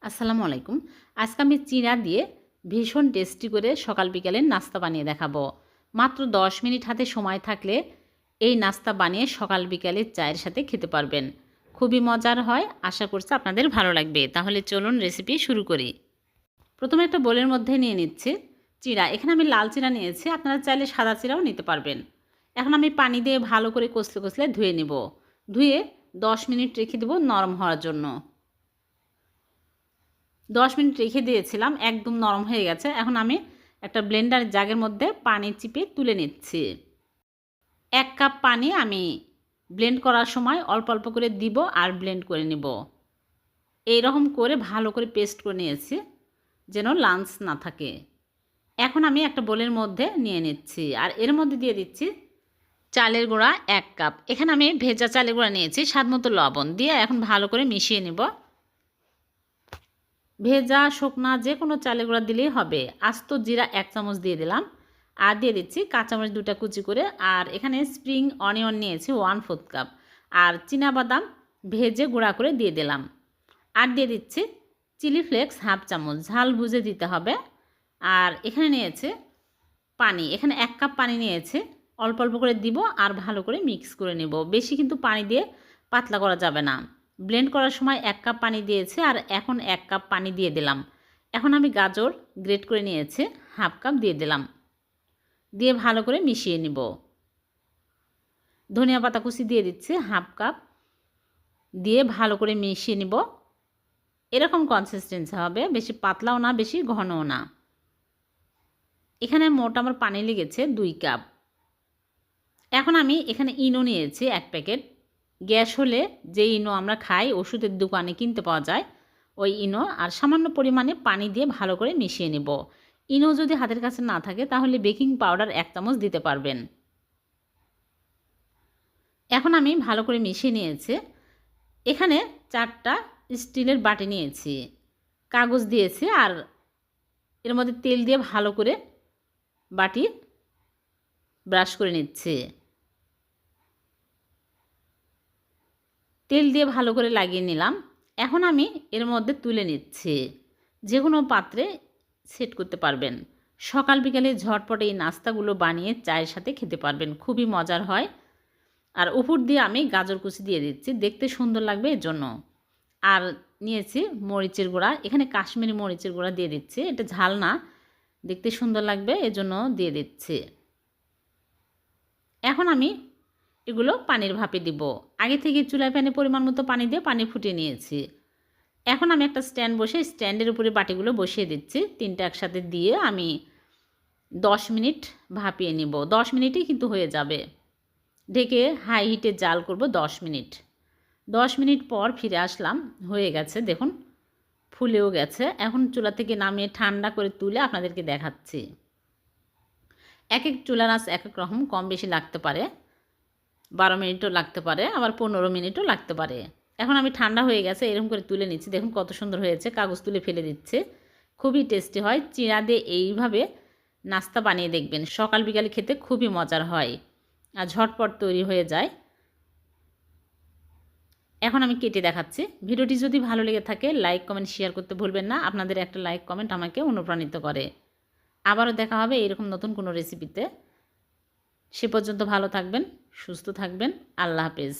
আসসালামু আলাইকুম। আজকে আমি চিড়া দিয়ে ভীষণ টেস্টি করে সকাল বিকালের নাস্তা বানিয়ে দেখাবো। মাত্র 10 মিনিট হাতে সময় থাকলে এই নাস্তা বানিয়ে সকাল বিকালে চায়ের সাথে খেতে পারবেন। খুবই মজার হয়, আশা করছি আপনাদের ভালো লাগবে। তাহলে চলুন রেসিপি শুরু করি। প্রথমে একটা বোলের মধ্যে নিয়ে নিচ্ছি চিড়া। এখানে আমি লাল চিড়া নিয়েছি, আপনারা চাইলে সাদা চিড়াও নিতে পারবেন। এখন আমি পানি দিয়ে ভালো করে কষলে কষলে ধুয়ে নেব। ধুয়ে 10 মিনিট রেখে দেবো নরম হওয়ার জন্য। 10 মিনিট রেখে দিয়েছিলাম, একদম নরম হয়ে গেছে। এখন আমি একটা ব্লেন্ডার জাগের মধ্যে পানি চিপে তুলে নিচ্ছি। 1 কাপ পানি আমি ব্লেন্ড করার সময় অল্প অল্প করে দিব আর ব্লেন্ড করে নিব। এইরকম করে ভালো করে পেস্ট করে নিয়েছি যেন লাঞ্চ না থাকে। এখন আমি একটা বোলের মধ্যে নিয়ে নিচ্ছি আর এর মধ্যে দিয়ে দিচ্ছি চালের গুঁড়া 1 কাপ। এখানে আমি ভেজা চালের গুঁড়া নিয়েছি, স্বাদমতো লবণ দিয়ে এখন ভালো করে মিশিয়ে নেব। ভেজা শুকনা যে কোনো চালের গুঁড়া দিলেই হবে। আস্ত জিরা 1 চামচ দিয়ে দিলাম আর দিয়ে দিচ্ছি কাঁচামরিচ 2টা কুচি করে। আর এখানে স্প্রিং অনিয়ন নিয়েছি 1/4 কাপ আর চীনাবাদাম ভেজে গুঁড়া করে দিয়ে দিলাম। আর দিয়ে দিচ্ছি চিলি ফ্লেক্স 1/2 চামচ, ঝাল বুঝে দিতে হবে। আর এখানে নিয়েছে পানি, এখানে 1 কাপ পানি নিয়েছে, অল্প অল্প করে দিব আর ভালো করে মিক্স করে নেব। বেশি কিন্তু পানি দিয়ে পাতলা করা যাবে না। ব্লেন্ড করার সময় 1 কাপ পানি দিয়েছে আর এখন 1 কাপ পানি দিয়ে দিলাম। এখন আমি গাজর গ্রেট করে নিয়েছি 1/2 কাপ দিয়ে দিলাম, দিয়ে ভালো করে মিশিয়ে নিব। ধনিয়া পাতা কুচি দিয়ে দিচ্ছি 1/2 কাপ, দিয়ে ভালো করে মিশিয়ে নিব। এরকম কনসিস্টেন্সি হবে, বেশি পাতলাও না বেশি ঘনও না। এখানে মোট আমার পানি লেগেছে 2 কাপ। এখন আমি এখানে ইনো নিয়েছি 1 প্যাকেট। গ্যাস হলে যে ইনো আমরা খাই ওষুধের দোকানে কিনতে পাওয়া যায় ওই ইনো, আর সামান্য পরিমাণে পানি দিয়ে ভালো করে মিশিয়ে নেব। ইনো যদি হাতের কাছে না থাকে তাহলে বেকিং পাউডার 1 চামচ দিতে পারবেন। এখন আমি ভালো করে মিশিয়ে নিয়েছি। এখানে 4টা স্টিলের বাটি নিয়েছি, কাগজ দিয়েছি আর এর মধ্যে তেল দিয়ে ভালো করে বাটি ব্রাশ করে নিচ্ছি। তেল দিয়ে ভালো করে লাগিয়ে নিলাম। এখন আমি এর মধ্যে তুলে নিচ্ছি। যে কোনো পাত্রে সেট করতে পারবেন। সকাল বিকালে ঝটপট এই নাস্তাগুলো বানিয়ে চায়ের সাথে খেতে পারবেন, খুবই মজার হয়। আর উপর দিয়ে আমি গাজর কুচি দিয়ে দিচ্ছি, দেখতে সুন্দর লাগবে এর জন্য। আর নিয়েছি মরিচের গুঁড়া, এখানে কাশ্মীরি মরিচের গুঁড়া দিয়ে দিচ্ছি, এটা ঝাল না, দেখতে সুন্দর লাগবে এজন্য দিয়ে দিচ্ছি। এখন আমি এগুলো পানির ভাপে দিব। আগে থেকে চুলায় প্যানে পরিমাণ মতো পানি দিয়ে পানি ফুটিয়ে নিয়েছি। এখন আমি একটা স্ট্যান্ড বসে স্ট্যান্ডের উপরে বাটিগুলো বসিয়ে দিচ্ছি। 3টা একসাথে দিয়ে আমি 10 মিনিট ভাপিয়ে নিব। 10 মিনিটেই কিন্তু হয়ে যাবে। ঢেকে হাই হিটে জাল করব 10 মিনিট। 10 মিনিট পর ফিরে আসলাম, হয়ে গেছে দেখুন, ফুলেও গেছে। এখন চুলা থেকে নামিয়ে ঠান্ডা করে তুলে আপনাদেরকে দেখাচ্ছি। এক এক চুলার আঁচ এক এক রকম, কম বেশি লাগতে পারে। 12 মিনিটও লাগতে পারে, আবার 15 মিনিটও লাগতে পারে। এখন আমি ঠান্ডা হয়ে গেছে এরকম করে তুলে নিচ্ছি, দেখুন কত সুন্দর হয়েছে। কাগজ তুলে ফেলে দিচ্ছে। খুবই টেস্টি হয়। চিড়া দিয়ে এইভাবে নাস্তা বানিয়ে দেখবেন, সকাল বিকালে খেতে খুবই মজার হয় আর ঝটপট তৈরি হয়ে যায়। এখন আমি কেটে দেখাচ্ছি। ভিডিওটি যদি ভালো লেগে থাকে লাইক কমেন্ট শেয়ার করতে ভুলবেন না। আপনাদের একটা লাইক কমেন্ট আমাকে অনুপ্রাণিত করে। আবারও দেখা হবে এরকম নতুন কোনো রেসিপিতে। সে পর্যন্ত ভালো থাকবেন, সুস্থ থাকবেন। আল্লাহ হাফেজ।